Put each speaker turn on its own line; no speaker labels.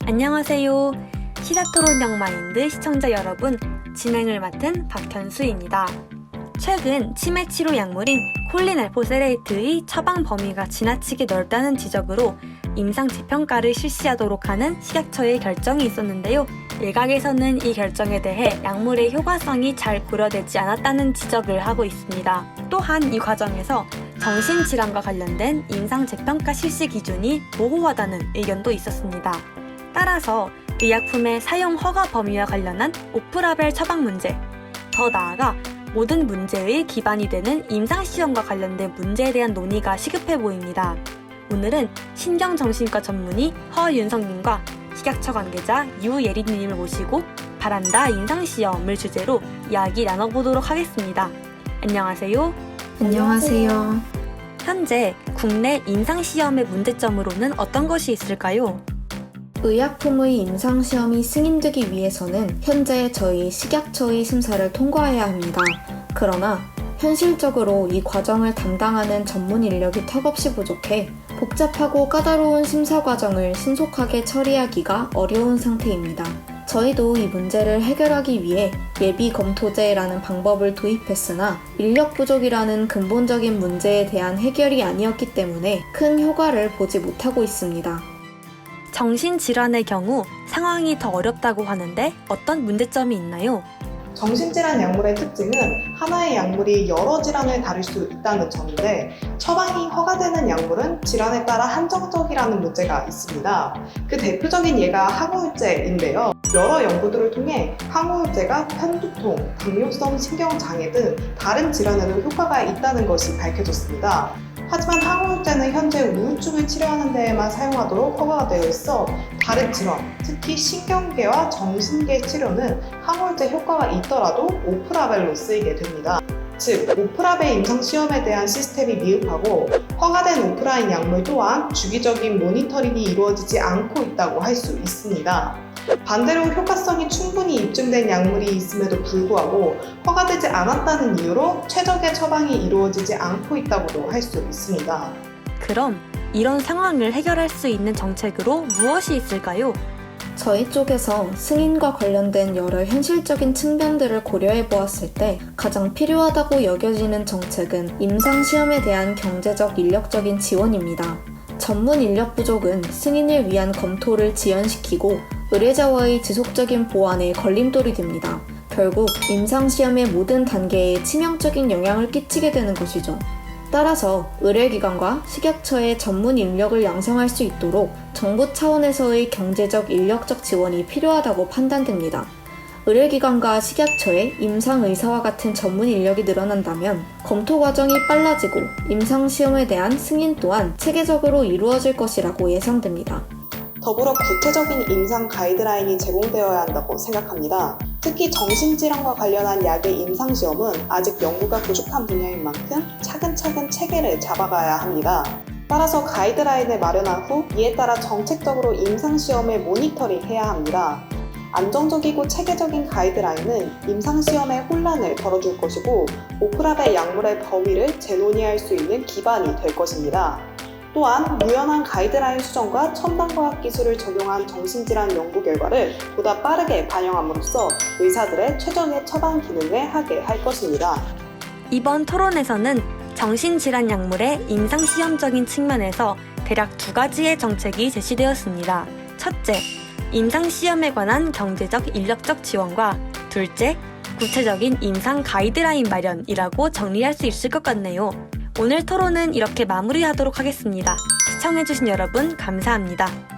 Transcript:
안녕하세요. 시사토론 영마인드 시청자 여러분, 진행을 맡은 박현수입니다. 최근 치매 치료 약물인 콜린알포세레이트의 처방 범위가 지나치게 넓다는 지적으로 임상 재평가를 실시하도록 하는 식약처의 결정이 있었는데요. 일각에서는 이 결정에 대해 약물의 효과성이 잘 고려되지 않았다는 지적을 하고 있습니다. 또한 이 과정에서 정신질환과 관련된 임상 재평가 실시 기준이 모호하다는 의견도 있었습니다. 따라서 의약품의 사용 허가 범위와 관련한 오프라벨 처방 문제, 더 나아가 모든 문제의 기반이 되는 임상시험과 관련된 문제에 대한 논의가 시급해 보입니다. 오늘은 신경정신과 전문의 허윤성님과 식약처 관계자 유예린님을 모시고 바란다 임상시험을 주제로 이야기 나눠보도록 하겠습니다. 안녕하세요.
안녕하세요.
현재 국내 임상시험의 문제점으로는 어떤 것이 있을까요?
의약품의 임상시험이 승인되기 위해서는 현재 저희 식약처의 심사를 통과해야 합니다. 그러나 현실적으로 이 과정을 담당하는 전문 인력이 턱없이 부족해 복잡하고 까다로운 심사 과정을 신속하게 처리하기가 어려운 상태입니다. 저희도 이 문제를 해결하기 위해 예비 검토제라는 방법을 도입했으나 인력 부족이라는 근본적인 문제에 대한 해결이 아니었기 때문에 큰 효과를 보지 못하고 있습니다.
정신질환의 경우 상황이 더 어렵다고 하는데 어떤 문제점이 있나요?
정신질환 약물의 특징은 하나의 약물이 여러 질환을 다룰 수 있다는 점인데, 처방이 허가되는 약물은 질환에 따라 한정적이라는 문제가 있습니다. 그 대표적인 예가 항우울제인데요. 여러 연구들을 통해 항우울제가 편두통, 당뇨성 신경장애 등 다른 질환에도 효과가 있다는 것이 밝혀졌습니다. 하지만 항우울제는 현재 우울증을 치료하는 데에만 사용하도록 허가가 되어 있어 다른 질환, 특히 신경계와 정신계 치료는 항우울제 효과가 있더라도 오프라벨로 쓰이게 됩니다. 즉, 오프라벨 임상시험에 대한 시스템이 미흡하고 허가된 오프라인 약물 또한 주기적인 모니터링이 이루어지지 않고 있다고 할 수 있습니다. 반대로 효과성이 충분히 입증된 약물이 있음에도 불구하고 허가되지 않았다는 이유로 최적의 처방이 이루어지지 않고 있다고도 할 수 있습니다.
그럼 이런 상황을 해결할 수 있는 정책으로 무엇이 있을까요?
저희 쪽에서 승인과 관련된 여러 현실적인 측면들을 고려해 보았을 때 가장 필요하다고 여겨지는 정책은 임상시험에 대한 경제적, 인력적인 지원입니다. 전문 인력 부족은 승인을 위한 검토를 지연시키고 의뢰자와의 지속적인 보완에 걸림돌이 됩니다. 결국 임상시험의 모든 단계에 치명적인 영향을 끼치게 되는 것이죠. 따라서 의뢰기관과 식약처의 전문 인력을 양성할 수 있도록 정부 차원에서의 경제적, 인력적 지원이 필요하다고 판단됩니다. 의료기관과 식약처의 임상의사와 같은 전문 인력이 늘어난다면 검토 과정이 빨라지고 임상시험에 대한 승인 또한 체계적으로 이루어질 것이라고 예상됩니다.
더불어 구체적인 임상 가이드라인이 제공되어야 한다고 생각합니다. 특히 정신질환과 관련한 약의 임상시험은 아직 연구가 부족한 분야인 만큼 차근차근 체계를 잡아가야 합니다. 따라서 가이드라인을 마련한 후 이에 따라 정책적으로 임상시험을 모니터링해야 합니다. 안정적이고 체계적인 가이드라인은 임상시험의 혼란을 덜어줄 것이고 오프라벨 약물의 범위를 재논의할 수 있는 기반이 될 것입니다. 또한 유연한 가이드라인 수정과 첨단 과학 기술을 적용한 정신질환 연구 결과를 보다 빠르게 반영함으로써 의사들의 최적의 처방 기능을 하게 할 것입니다.
이번 토론에서는 정신질환 약물의 임상시험적인 측면에서 대략 두 가지의 정책이 제시되었습니다. 첫째, 임상시험에 관한 경제적, 인력적 지원과 둘째, 구체적인 임상 가이드라인 마련이라고 정리할 수 있을 것 같네요. 오늘 토론은 이렇게 마무리하도록 하겠습니다. 시청해주신 여러분 감사합니다.